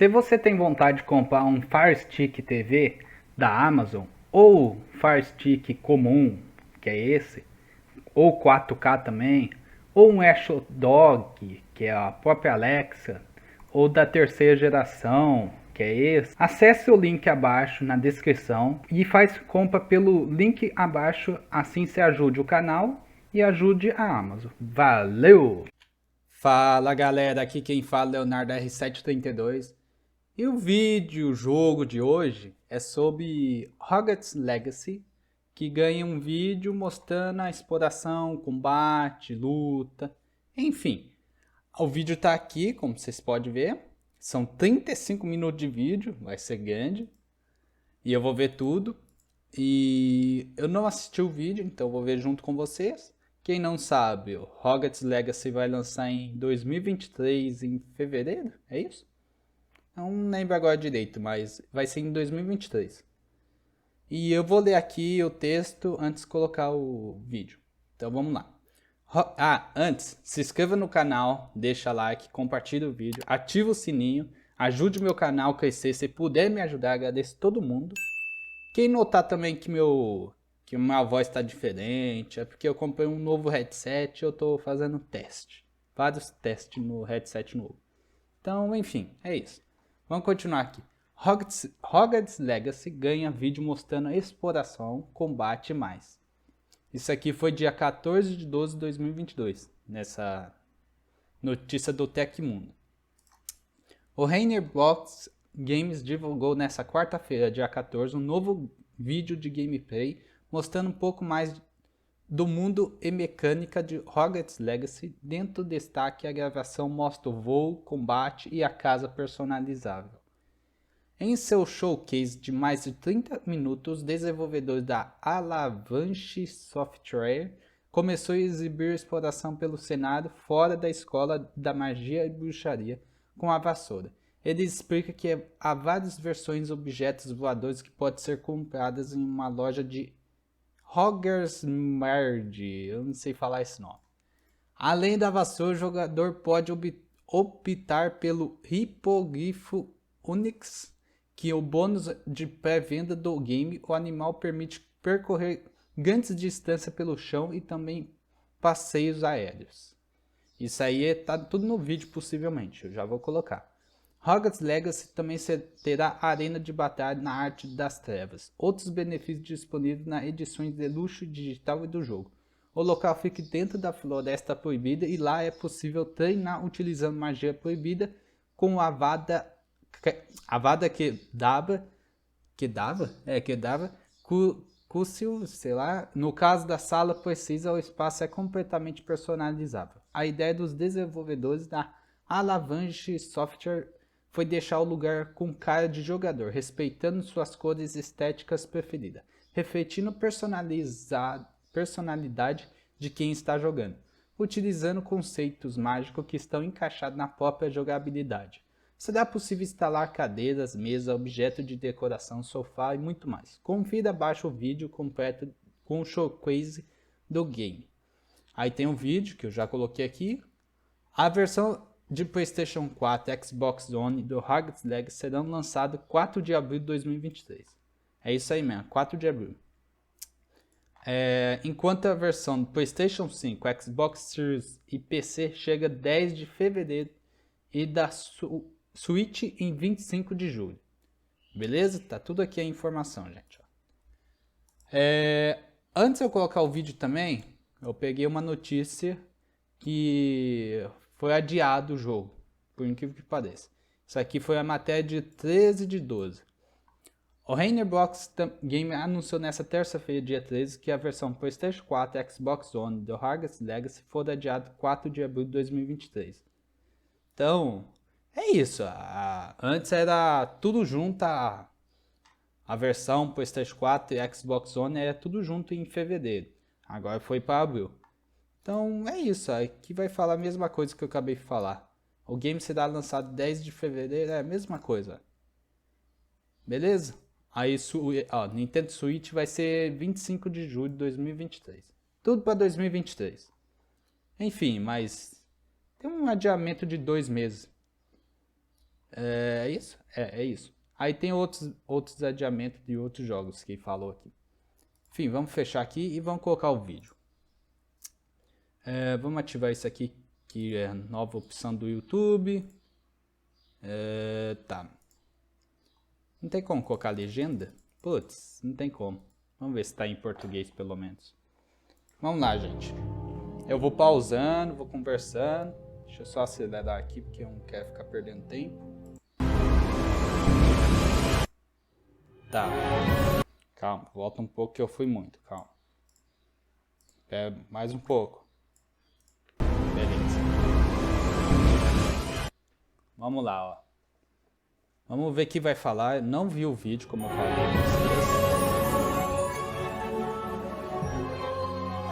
Se você tem vontade de comprar um Fire Stick TV da Amazon, ou Fire Stick comum, que é esse, ou 4K também, ou um Echo Dog, que é a própria Alexa, ou da terceira geração, que é esse, acesse o link abaixo na descrição e faz compra pelo link abaixo, assim se ajude o canal e ajude a Amazon. Valeu! Fala galera, aqui quem fala é Leonardo R732 e o jogo de hoje é sobre Hogwarts Legacy, que ganha um vídeo mostrando a exploração, combate, luta, enfim. O vídeo tá aqui, como vocês podem ver, são 35 minutos de vídeo, vai ser grande, e eu vou ver tudo. E eu não assisti o vídeo, então eu vou ver junto com vocês. Quem não sabe, o Hogwarts Legacy vai lançar em 2023, em fevereiro, é isso? Não lembro agora direito, mas vai ser em 2023. E eu vou ler aqui o texto antes de colocar o vídeo. Então vamos lá. Antes, se inscreva no canal, deixa like, compartilha o vídeo, ativa o sininho, ajude o meu canal a crescer. Se puder me ajudar, agradeço todo mundo. Quem notar também que minha voz está diferente, é porque eu comprei um novo headset e eu estou fazendo teste. Vários testes no headset novo. Então, enfim, é isso. Vamos continuar aqui. Hogwarts Legacy ganha vídeo mostrando a exploração, combate e mais. Isso aqui foi dia 14 de 12 de 2022, nessa notícia do Tecmundo. O Box Games divulgou nessa quarta-feira, dia 14, um novo vídeo de gameplay mostrando um pouco mais do mundo e mecânica de Hogwarts Legacy. Dentro do destaque, a gravação mostra o voo, combate e a casa personalizável. Em seu showcase de mais de 30 minutos, os desenvolvedores da Avalanche Software começou a exibir exploração pelo cenário fora da escola da magia e bruxaria com a vassoura. Ele explica que há várias versões de objetos voadores que podem ser compradas em uma loja de Hogwarts Legacy, eu não sei falar esse nome. Além da vassoura, o jogador pode optar pelo hipogrifo Onyx, que é o bônus de pré-venda do game. O animal permite percorrer grandes distâncias pelo chão e também passeios aéreos. Isso aí tá tudo no vídeo possivelmente, eu já vou colocar. Hogwarts Legacy também terá arena de batalha na arte das trevas. Outros benefícios disponíveis nas edições de luxo digital e do jogo. O local fica dentro da floresta proibida e lá é possível treinar utilizando magia proibida com a Avada Kedavra, Cúcio, sei lá. No caso da sala precisa, o espaço é completamente personalizável. A ideia dos desenvolvedores da Avalanche Software foi deixar o lugar com cara de jogador, respeitando suas cores estéticas preferidas, refletindo a personalidade de quem está jogando, utilizando conceitos mágicos que estão encaixados na própria jogabilidade. Será possível instalar cadeiras, mesas, objetos de decoração, sofá e muito mais. Confira abaixo o vídeo completo com o showcase do game. Aí tem um vídeo que eu já coloquei aqui. A versão de PlayStation 4 e Xbox One do Hogwarts Legacy serão lançados 4 de abril de 2023. É isso aí mesmo, 4 de abril. Enquanto a versão do PlayStation 5, Xbox Series e PC chega 10 de fevereiro e da Switch em 25 de julho. Beleza? Tá tudo aqui a informação, gente. Antes de eu colocar o vídeo também, eu peguei uma notícia que foi adiado o jogo, por incrível que pareça. Isso aqui foi a matéria de 13 de 12. O Box Game anunciou nessa terça-feira, dia 13, que a versão PlayStation 4 e Xbox One do Hogwarts Legacy foi adiada 4 de abril de 2023. Então, é isso. Antes era tudo junto, a versão PlayStation 4 e Xbox One era tudo junto em fevereiro. Agora foi para abril. Então é isso, aqui vai falar a mesma coisa que eu acabei de falar. O game será lançado 10 de fevereiro, é a mesma coisa. Beleza? Aí Nintendo Switch vai ser 25 de julho de 2023. Tudo para 2023. Enfim, mas tem um adiamento de 2 meses. É isso? É isso. Aí tem outros adiamentos de outros jogos que falou aqui. Enfim, vamos fechar aqui e vamos colocar o vídeo. Vamos ativar isso aqui, que é a nova opção do YouTube. Tá. Não tem como colocar legenda? Putz, não tem como. Vamos ver se está em português pelo menos. Vamos lá, gente. Eu vou pausando, vou conversando. Deixa eu só acelerar aqui porque eu não quero ficar perdendo tempo. Tá. Calma, volta um pouco que eu fui muito. Calma. Mais um pouco. Beleza. Vamos lá, ó. Vamos ver o que vai falar. Eu não vi o vídeo, como eu falei pra vocês.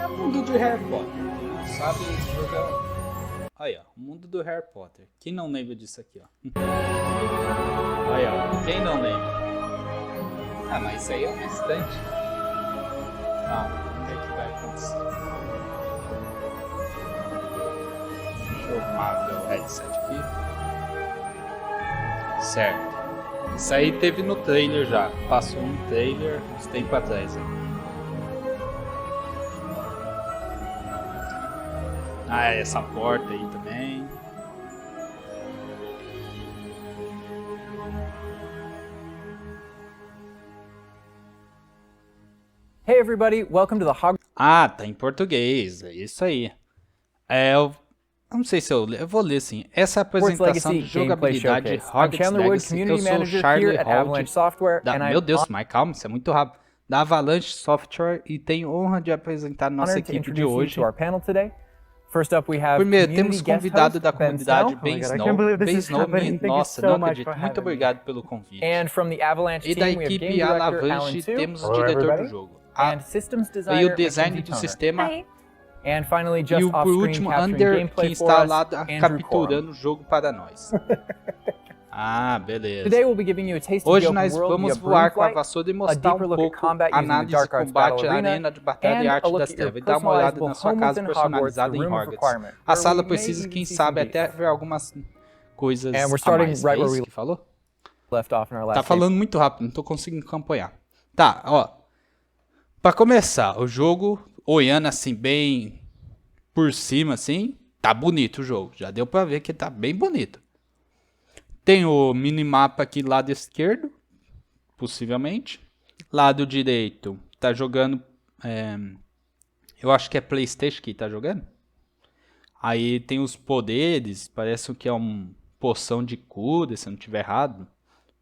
É o mundo de Harry Potter. Sabe jogar... Aí, ó. O mundo do Harry Potter. Quem não lembra disso aqui, ó? Aí, ó. Quem não lembra? Ah, mas isso aí é um instante. O que é que vai acontecer? Deixa eu arrumar meu headset aqui. Certo. Isso aí teve no trailer já. Passou um trailer uns tempos atrás. Essa porta aí também. Hey everybody, welcome to the Hogwarts. Tá em português, é isso aí. Eu não sei se eu vou ler sim. Essa é a apresentação de jogabilidade Hogwarts Legacy. Eu sou o Charlie Holt meu Deus, mas calma, isso é muito rápido. Da Avalanche Software e tenho honra de apresentar nossa equipe de hoje. Primeiro, temos convidado da comunidade Bem Vindo. Nossa, não acredito. Muito obrigado pelo convite. E da equipe Avalanche temos o diretor do jogo. E o design do sistema. E por último, Under, que está lá capturando o jogo para nós. Beleza. Hoje nós vamos voar com a vassoura e mostrar um pouco análise de combate, arena de batalha e arte das trevas. E dar uma olhada na sua casa personalizada em Hogwarts. A sala precisa, quem sabe, até ver algumas coisas a mais. É isso que falou? Tá falando muito rápido, não tô conseguindo acompanhar. Tá, ó. Pra começar, o jogo, olhando assim, bem por cima, assim, tá bonito o jogo. Já deu pra ver que tá bem bonito. Tem o minimapa aqui lado esquerdo, possivelmente. Lado direito, tá jogando, eu acho que é PlayStation que tá jogando. Aí tem os poderes, parece que é uma poção de cura, se eu não tiver errado.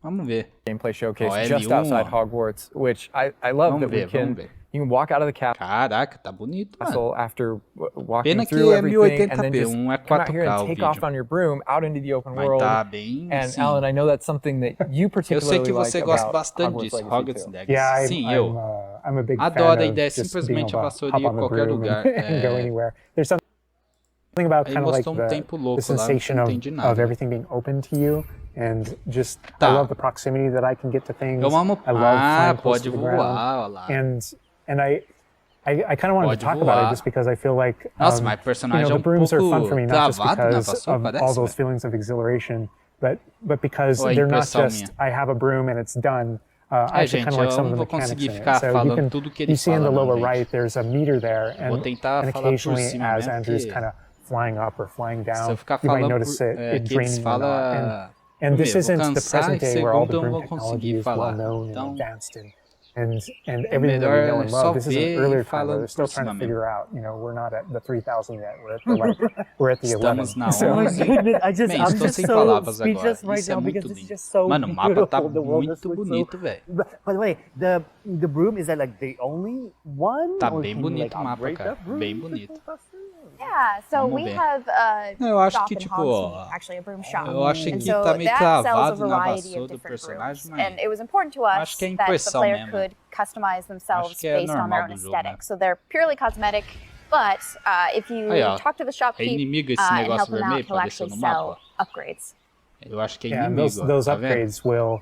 Vamos ver. Gameplay showcase just outside Hogwarts, which I love that we can. You can walk out of the castle. Caraca, tá bonito, mano. After walking Pena through que é everything, and then 1080p, just um é come out here 4K and o take off on vídeo. your broom out into the open Mas world. tá bem, And sim. Alan, I know that's something that you Eu particularly sei que você like gosta about bastante disso, Hogwarts too. Legacy. Yeah, Sim, I'm a big adoro fan a ideia, of just simplesmente a being able to vassoura hop ir a on the qualquer broom lugar. and go anywhere. There's something about Aí kind of like mostrou tempo the louco lá, sensation não of entendi nada. everything being open to you, and just Tá. I love the proximity that I can get to things. Eu amo. I love flying close Pode to the ground. voar, olha lá. And I kind of wanted Pode to talk about voar. it just because I feel like Nossa, mas personagem the é um brooms are fun for me, pouco not just travado na because vassoura, of parece, all those velho. feelings of exhilaration, but because Ou é they're not impressão just minha? I have a broom and it's done. I actually gente, kind of like eu some não of the vou mechanics conseguir in it. ficar So falando tudo que ele you see in fala, the não, lower gente. right, there's a meter there, Vou and tentar falar por occasionally cima as mesmo, Andrew's porque kind of flying up or flying se down, eu ficar you might falando notice it que eles draining or not. falam... And this Primeiro, vou isn't the cansar, present e day where all the segundo, eu não broom vou technology conseguir is falar. well known Então, and advanced and everything that we know melhor and só love. This is an ver e earlier time falando where they're still por trying cima to mesmo. figure out. You know, we're not at the 3000 yet. We're at the 11. Estamos na Oh my 11. goodness, Man, I'm estou just sem so palavras agora. speechless right Isso é now muito because this is lindo. just so Mano, o mapa tá beautiful. The world just muito looks bonito, so... velho. By the way, the broom, is that like the only one? Tá Or bem can you, bonito like, o mapa, upgrade cara. that broom? Bem bonito. Yeah, so Vamos we ver. have a Não, eu acho shop que, in tipo, Hogsmeade, actually a broom shop. eu achei And que so tá meio that sells a travado na variety vassoura of do different personagem, brooms. mas And it was important to acho us que é that the impressão player mesmo. could customize themselves Acho que é based on their normal own do jogo, aesthetic. né? So they're purely cosmetic, but if you Aí, ó. talk to the É shopkeep inimigo esse and negócio help him out, vermelho he'll que apareceu actually no sell mapa. upgrades. Eu acho que é Yeah, inimigo, those tá vendo? upgrades will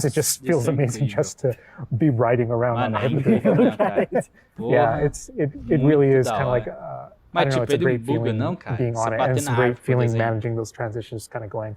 sometimes it just feels amazing just to be riding around on Mano, é everything. incrível, né, cara? Yeah, Porra. it really is da kind of like Mas, I don't know, tipo, it's a ele great não buga feeling não, cara. being Você on it, bater and it's na a great árvore, por feeling exemplo. managing those transitions, kind of going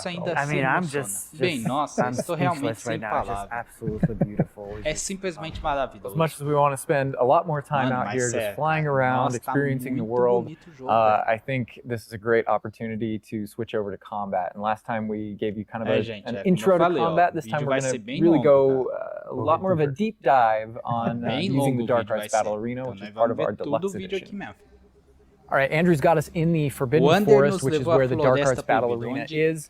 isso ainda I se mean, I'm emociona. just Bem, nossa, I'm estou realmente speechless sem right now. It's just palavras. absolutely beautiful. It's É just- simplesmente As maravilhoso. much as we want to spend a lot more time Mano, out mas here sério, just flying cara, around, nossa, tá experiencing the muito world, bonito o jogo, velho. I think this is a great opportunity to switch over to combat. And last time we gave you kind of Gente, an como intro eu to falei, ó, combat. o This time vídeo we're vai ser going to bem really longo, go a lot more of a deep dive on Bem using longo the o Dark vídeo vai Arts ser. Battle Arena, Então which nós is part vamos of our ver todo o deluxe vídeo aqui edition. mesmo. All right, Andrew's got us in the O Forbidden Ander Forest, nos which is levou à where the Dark Floresta Arts Battle Proibida, Arena onde is.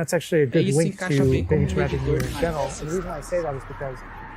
that's actually a good Isso link encaixa to bem como binge revenue medidor in de general. massas. And the reason I say that is because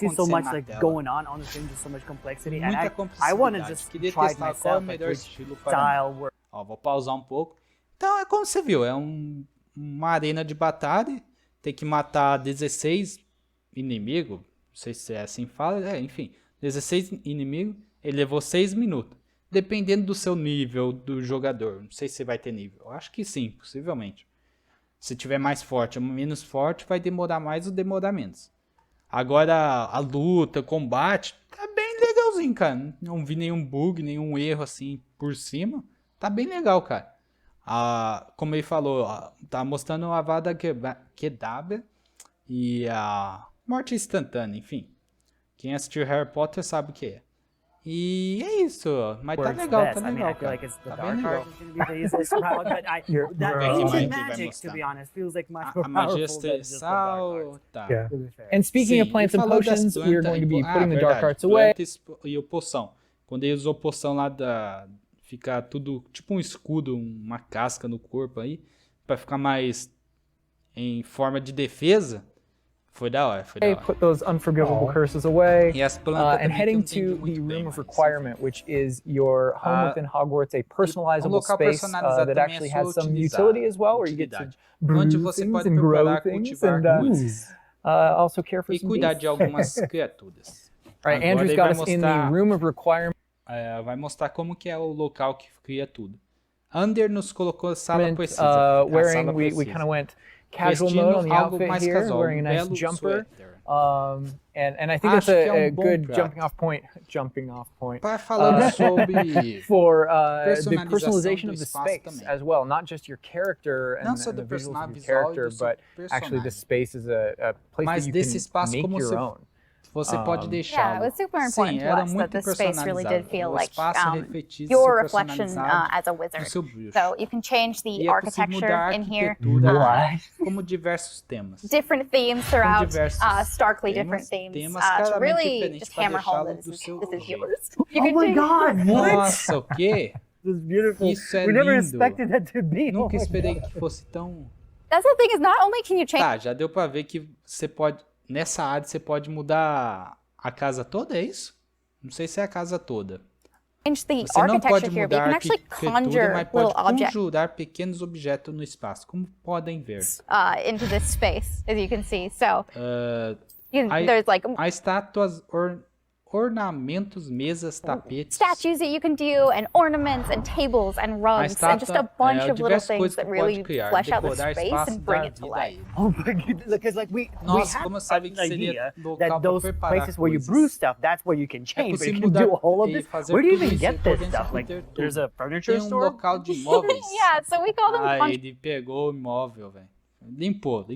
see so acontecendo much na like tela. going on the screen, just so much complexity, Muita and I want to complexidade. just Queria try it testar qual é o myself, like melhor which estilo para mim. style works. Ó, vou pausar um pouco. Então é como você viu, é uma arena de batalha, tem que matar 16 inimigos, não sei se é assim que fala, enfim, 16 inimigos, ele levou 6 minutos. Dependendo do seu nível do jogador, não sei se vai ter nível, eu acho que sim, possivelmente. Se tiver mais forte ou menos forte, vai demorar mais ou demorar menos. Agora, a luta, o combate, tá bem legalzinho, cara. Não vi nenhum bug, nenhum erro assim por cima. Tá bem legal, cara. Como ele falou, tá mostrando a Avada Kedavra e a morte instantânea, enfim. Quem assistiu Harry Potter sabe o que é. E é isso, mas tá legal, tá legal, cara. Tá bem legal. A magia celestial, tá. And speaking of plants and potions, we are going to be putting the dark arts away. E o poção. Quando ele usou poção lá ficar tudo tipo um escudo, uma casca no corpo aí, pra ficar mais em forma de defesa, foi da hora, foi da hora. Put those unforgivable curses away. E as plantas and heading to the room of requirement, which is your home within Hogwarts, a personalizable space that actually has some utility as well, where you get to brew things and grow things and also care for e some cuidar beasts. de algumas criaturas. All right, Andrew's got us in the room of requirement. Vai mostrar como que é o local que cria tudo. Ander nos colocou sala precisa. Wearing, we kind of went casual mode on the outfit here, casual, wearing a nice jumper. And I think Acho that's que é a bom good prato. jumping off point Para falar sobre for the personalização personalization do of the espaço space também. as well, not just your character and, Não só and do the visuals personagem of your visual e character, do seu but actually the personagem. space is a place Mas that you desse can espaço make como your você own. Você pode Yeah, deixar. it was super important Sim, to era us muito that the space really did personalizado. feel O like espaço refletisse your ser reflection personalizado as a no wizard. seu bruxo. So you can change the E é possível architecture mudar a in here. arquitetura como diversos temas. Different themes throughout, diversos starkly temas, different themes, temas to claramente really diferentes just pra hammer home deixá-lo that do this seu is jeito. yours. You Oh can my change- God! What? Nossa, o quê? This is beautiful. Isso é We never lindo. expected that to be. Nunca Oh my esperei God. que fosse tão... That's the thing, is not only can you change Tá, já deu pra ver que você pode... Nessa área você pode mudar a casa toda, é isso? Não sei se é a casa toda. the Você não architecture pode here, but you mudar can a actually arquitetura, conjure mas pode little objects conjurar pequenos objetos no espaço, como podem ver. into this space, as you can see. So Aí- there's like Há estátuas, ornamentos, mesas, tapetes. statues that you can do, and ornaments, and tables, and rugs, and just a bunch of little diversas things coisas that que really pode criar, flesh out the decorar space espaço, and bring dar it to vida a life. ele. Oh my God! Because like we Nossa, have como eu sabia an que seria idea local that pra those preparar places where you coisas. brew stuff, that's where you can change. But possível you can do mudar all of e this. fazer Where do you tudo even isso, get e this podem stuff? Like, ter tudo. there's a furniture Tem store. local de imóveis. Yeah, so we call them Aí ele pegou o imóvel, velho. Limpou.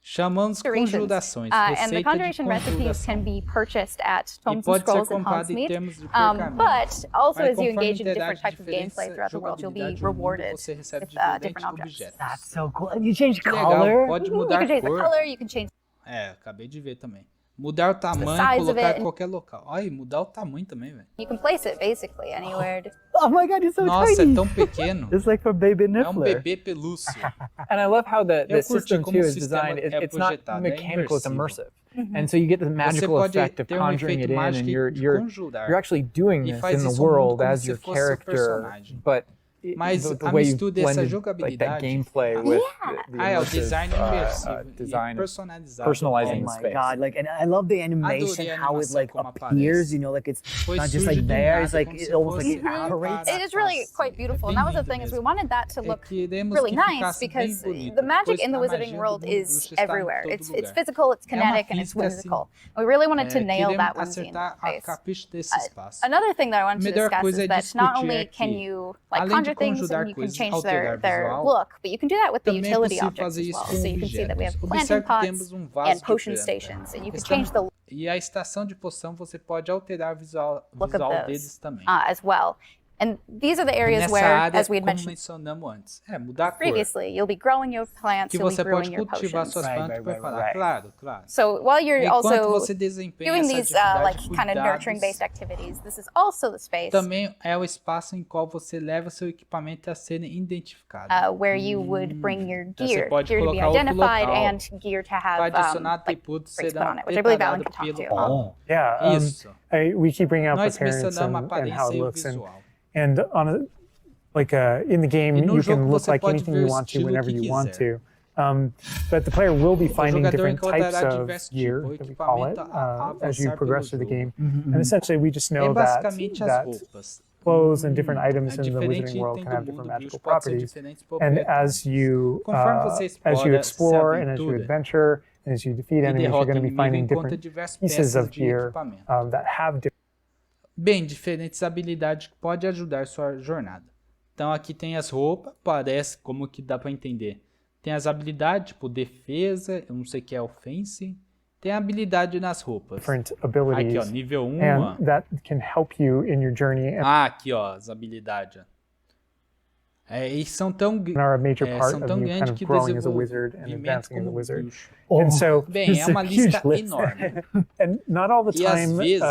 Chamamos conjurações. and the Receita de conjuration recipes can conjuração. be purchased at E Tomes and pode ser Scrolls and comprado em Hogsmeade. termos de pergaminho. But also, Mas as you conforme engage in different interage types of diferentes, gameplay throughout the world, you'll be jogabilidade no mundo, rewarded você recebe with diferentes different objects. objetos. That's so cool. And you change Que color. legal, pode You mudar can change the cor. color, you can change Acabei de ver também. Mudar o tamanho, size of colocar it em qualquer local. Olha, mudar o tamanho também, velho. you can place it basically anywhere. Oh my God, it's so Nossa, tiny. é tão pequeno. It's like for baby É um Niffler. bebê pelúcio. And I love how the Eu curti system como too o is sistema designed. é It's not projetado, é mechanical, it's imersivo. immersive. And so you get the magical pode effect of ter conjuring efeito it in, and mágico you're de you're conjurar. you're actually doing E this faz in the isso ao mundo world como as se your fosse seu character, personagem. but Mas the a way you mistura dessa blended like that jogabilidade- gameplay with the É o immersive, design imersivo design e of personalizado. personalizing Oh my space. God! Like, and I love the animation, Adorei a how it animação like como appears. aparece. You know, like it's Foi not just surge like do there. nada, It's like como it se almost fosse like apparates. It is really quite beautiful, and that was the thing, is we wanted that to look Queremos really que nice ficasse bem because bonito, the magic pois in the a wizarding magia do world mundo is bruxo está em everywhere. todo It's lugar. physical, it's É uma kinetic, and it's física, assim, whimsical. We really wanted to nail queremos that whimsy in acertar a space. capricho desse espaço. Another thing that I wanted to Melhor discuss coisa is é that not discutir only é can que, you like além de conjure things conjurar and you can coisas, change alterar their visual, look, but you can do that with the também é utility possível objects fazer as isso well. com So you can see that we have objetos. planting Observe que pots temos vaso and de potion planta. stations, and you can Estamos- change the E a estação de poção você pode alterar o visual look of those deles também. as well. And these are the areas Nessa where, área, as we had como mentioned mencionamos antes, mudar a cor. previously, you'll be growing your plants, Que you'll be você brewing pode your cultivar potions. suas plantas Right, e right, preparar. right. Claro. So while you're Enquanto also você desempenha doing essa these atividade, like kind of cuidados, nurturing-based activities, this is also the space também é o espaço em qual você leva seu equipamento a serem identificados. where you would bring your Então você gear, pode gear to be colocar outro identified local. and gear to have Para adicionar like, atributos traits put serão on it, which I believe Alan detalhados can talk pelo to. Yeah. Isso. We keep bringing up Nós appearance mencionamos a and how aparência it e o looks, visual. and on a, Like in the game, you jogo can look você like pode anything ver you o want to estilo whenever que you want quiser. to. But the player will be finding jogador different types encontrará of diversos gear, tipos, that we call it, equipamento a as you avançar progress pelo through the jogo. game. And essentially, we just É know that basicamente as roupas. clothes and different items É in the diferente Wizarding World item can do have different mundo, magical bruxo pode ser properties. diferentes And as you explore and as you adventure and as you defeat enemies, you're going to be finding different pieces of gear that have different. Bem, diferentes habilidades que pode ajudar sua jornada. Então aqui tem as roupas, parece como que dá para entender. Tem as habilidades, tipo defesa, eu não sei o que é offense. Tem a habilidade nas roupas. Different abilities. Aqui, ó, nível 1. And that can help you in your journey. Aqui, ó, as habilidades. E são tão, Are a major part são of tão you grandes kind que of growing as a wizard and desenvolvimento advancing as a como wizard. bruxo. And so, Bem, é uma lista enorme. And not all the E às time, vezes,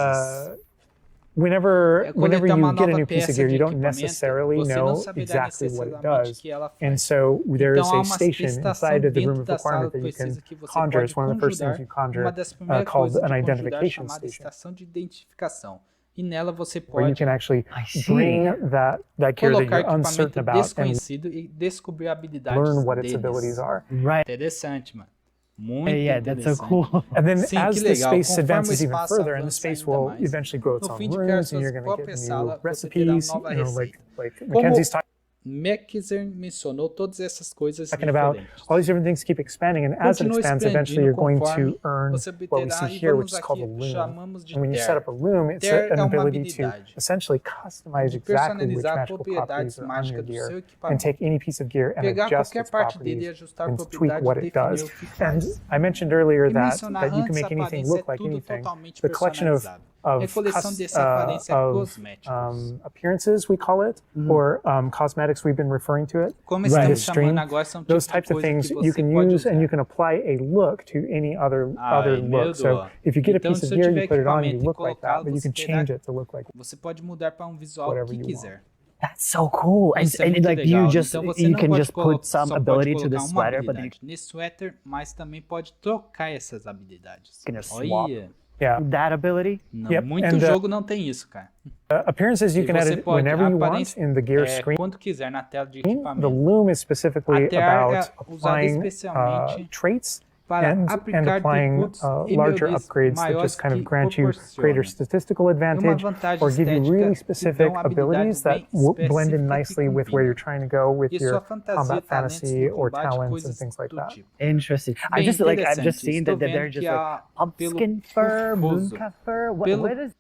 whenever coletar you uma get a nova new piece of peça gear, de you don't equipamento, necessarily você não know saberá exactly what it necessariamente does. o que ela faz. And so there is Então, há a uma station estação inside of the dentro room of da sala requirement that you can precisa que você conjure. pode It's one of the first things you conjurar. Uma conjure das primeiras called coisas an de conjurar identification chamada station, estação de identificação. E nela você where you pode can actually bring that gear that colocar you're uncertain equipamento about and desconhecido e descobrir habilidades learn what its deles. abilities are. Right. Interessante, mano. Muito Yeah, that's so interessante. cool. And then Sim, as que the legal. space Conforme o advances even espaço further, and the avança space ainda will mais, eventually grow its no own fim de criar rooms, and sua you're going to própria get sala, new você terá recipes, nova you know, receita. like Como Mackenzie's talking Mexer mencionou todas essas coisas about, diferentes. all these different things keep expanding, and as it Continue expands, eventually you're going conforme to earn você what we obterá, see e here, which vamos is called a aqui, loom. chamamos de And when you set ter. up a loom, it's Ter an é uma ability to habilidade essentially customize de exactly which personalizar magical propriedades properties are on your mágicas do seu gear, and equipamento. take any piece of gear and Pegar adjust qualquer its parte dele e properties ajustar a and tweak propriedade what e it definir does. o que And faz. I mentioned earlier E that mencionar you can antes, make a anything aparência look é like tudo anything. totalmente The collection of personalizado. É coleção dessa aparência cosméticos. appearances, we call it, or cosmetics, we've been referring to it. Como in estamos this stream. chamando agora, são Those tipos de types of coisa things que you você can pode use, and usar. you can apply a look to any other Ai, look. So medo. if you get a Então, piece se of eu gear, tiver you put it on, you equipamento e look like that, colocá-lo, but you você can terá- change it to look like Você pode mudar para um visual whatever que you quiser. That's so cool. And, Isso é and muito like legal. you just Então você you não can pode just put some só pode ability to the colocar uma sweater, but then you habilidade nesse sweater, mas também pode trocar essas habilidades. Gonna swap. Olha, Yeah. that ability. não, Yep, muito and, jogo não tem isso, cara. Appearances you E can você edit pode whenever you want aparência, in the gear screen. quando quiser na tela de The equipamento. loom is specifically A terra about é usada applying especialmente traits para and aplicar applying tributos e larger melhorias upgrades that maiores just kind of que grant you proporcionam. greater statistical advantage vantagem or give you estética really que specific dão abilities habilidades that bem blend in específicas nicely que with where combinam. you're trying to go with E your sua fantasia, combat talentos fantasy no or combate, talents and coisas things like do that. tipo. Interesting. Bem I've just interessante. seen Estou that they're vendo just que like pelo pumpkin fur, pulposo, mooncat fur. pelo- What is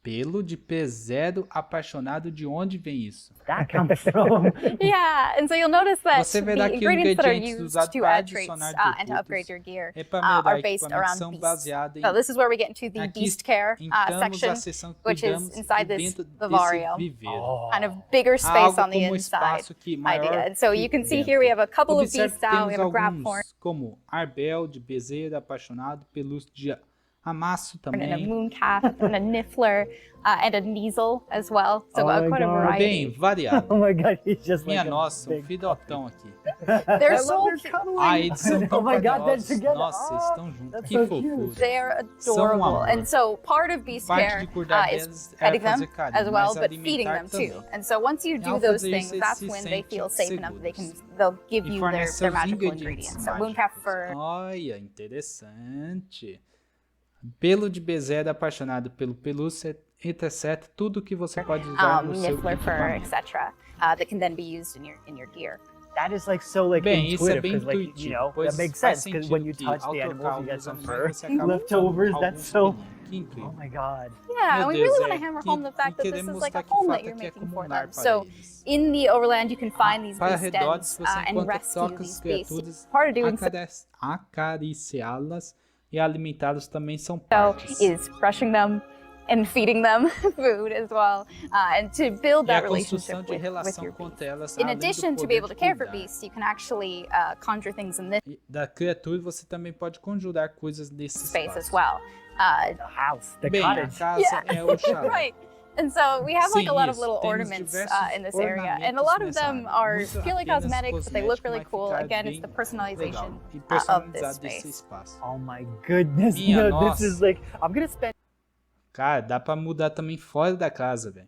Pelo de P0 apaixonado, de onde vem isso? that come from? Yeah, and so you'll notice that Você the verá que os ingredients that are ingredientes used usados to para add traits adicionar and to upgrade tributos your gear e para melhorar are based equipamentos around são beasts. baseados em... So this is where we get into the Aqui beast care entramos section, a seção que which is cuidamos inside e this dentro vivario. desse viveiro. Kind of bigger Há space algo on the como inside espaço que maior idea. And so you can see dentro. here we have a couple of Observe beasts que down. We temos have a grab horn alguns, como Arbel, de Bezerra, apaixonado, pelúcio de Amasso and a também. mooncalf and a niffler and a Kneasel as well. So Oh my quite a God. variety. Bem variado. Oh my god, he's just Minha like a nossa, um big filhotão aqui. They're I so love their cute. cuddling. Ah, eles são tão Oh my God, they're carinhosos. together. Nossa, eles Ah, estão juntos. that's Que so fofura. cute. They're São adorable. amor. And so part of beast Parte care de cuidar is deles é petting them fazer carinho, as well, mas but feeding alimentar them too. também. And so once you E do ao those fazer things, isso, eles that's se when they feel sentem safe enough that seguros. they'll give E you fornece their seus magical ingredientes ingredients. So mooncalf mágicos. fur. Olha, interessante. Pelo de Bezerra, apaixonado pelo pelúcio, etc. Tudo que você pode usar no seu Niffler fur, equipamento. etc. That can then be used in your gear. That is like so like Bem, isso é intuitive bem because like intuitivo, you know pois that makes faz sense because when you sentido que, touch ao the animals trocar you get os some animais, fur você acaba leftovers. com That's algum so. veneno. Que incrível. Oh my god. Yeah, Meu and we Deus, really want to é hammer que- home the fact e that this queremos is like a mostrar que o home fato that you're é que é making como for um lar them. para So eles. in the overland, you can find these Para beast redores, dens você and encontra rescue tocas these criaturas, beasts. Part of doing so acariciá-las e alimentá-las também são partes. is brushing them and feeding them food as well, and to build E a that construção relationship de with relação your com beast. elas, In além do addition, to poder be able de to care for cuidar. beasts, you can actually conjure things in this E da criatura, você também pode conjurar coisas nesse space as espaço. well. The house, the Bem, a cottage. casa é o chalé. Right. And so we have like Sim, a lot of isso. little Temos ornaments diversos in this area, and a ornamentos lot of nessa them área. are Muito purely apenas cosmetic, but they look really cosméticos, cool. mas ficar Again, it's the bem personalization legal e of this personalizado desse space. espaço. Oh my goodness, Minha no, nossa. this is like I'm gonna spend. Cara, dá pra mudar também fora da casa, velho.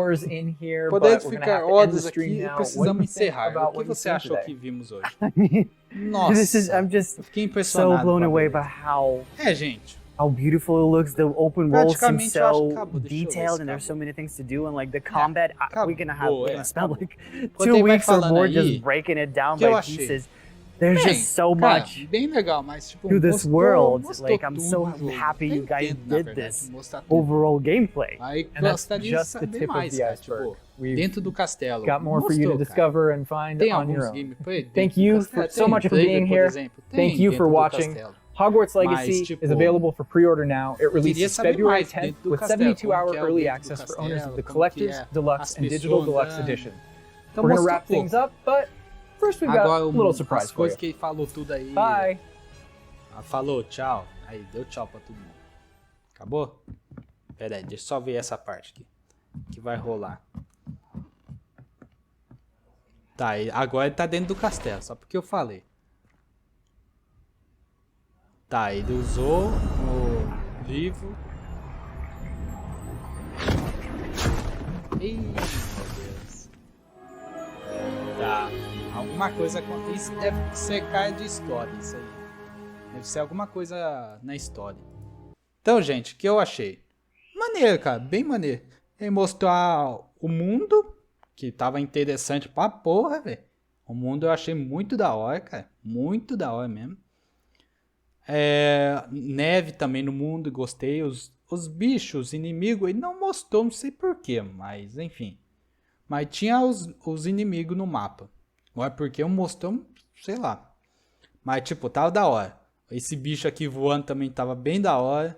hours in here, Podemos but we're gonna ficar have to end the horas stream aqui e now. What do precisamos you think encerrar. about O que what you você seen achou today? que vimos hoje? I mean, Nossa, I'm just eu fiquei so impressionado blown com a away beleza. by how É, gente, how beautiful it looks. The open world seems so detailed, and there's so many things to do. And like the combat, we're gonna spend like 2 weeks or more just breaking it down by pieces. There's just so much to this world. Like, I'm so happy you guys did this overall gameplay. And that's just the tip of the iceberg. We've got more for you to discover and find on your own. Thank you so much for being here. Thank you for watching. Hogwarts Legacy is available for pre-order now. It releases February 10th with 72-hour early access for owners of the Collector's, Deluxe, and Digital Deluxe Edition. We're going to wrap things up, but first we've got a little surprise for you. Que ele falou tudo aí. Bye. Falou, tchau. Aí, deu tchau pra todo mundo. Acabou? Pera aí, deixa eu só ver essa parte aqui. Que vai rolar. Tá, agora ele tá dentro do castelo, só porque eu falei. Tá, ele usou o livro. Ih, meu Deus. Tá, alguma coisa acontece. Isso deve ser cara de história, isso aí. Deve ser alguma coisa na história. Então, gente, o que eu achei? Maneiro, cara, bem maneiro. Ele mostrou o mundo, que tava interessante pra porra, velho. O mundo eu achei muito da hora, cara. Muito da hora mesmo. Neve também no mundo, gostei. Os bichos, os inimigos, ele não mostrou, não sei porquê, mas enfim. Mas tinha os inimigos no mapa. Não é porque eu mostrou, sei lá. Mas tipo, tava da hora. Esse bicho aqui voando também tava bem da hora.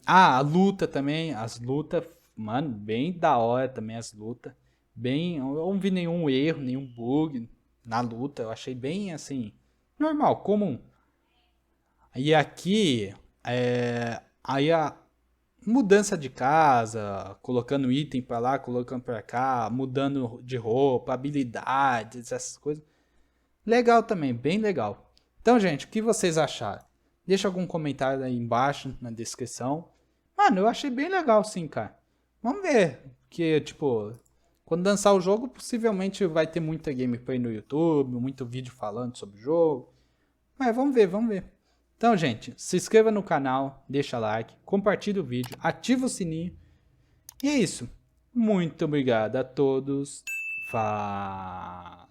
A luta também, as lutas, mano, bem da hora também as lutas. Bem, eu não vi nenhum erro, nenhum bug na luta. Eu achei bem assim, normal, comum. E aqui, aí a mudança de casa, colocando item pra lá, colocando pra cá, mudando de roupa, habilidades, essas coisas. Legal também, bem legal. Então, gente, o que vocês acharam? Deixa algum comentário aí embaixo, na descrição. Mano, eu achei bem legal sim, cara. Vamos ver, porque, tipo, quando lançar o jogo, possivelmente vai ter muita gameplay no YouTube, muito vídeo falando sobre o jogo. Mas vamos ver, vamos ver. Então, gente, se inscreva no canal, deixa like, compartilha o vídeo, ativa o sininho. E é isso. Muito obrigado a todos. Falou!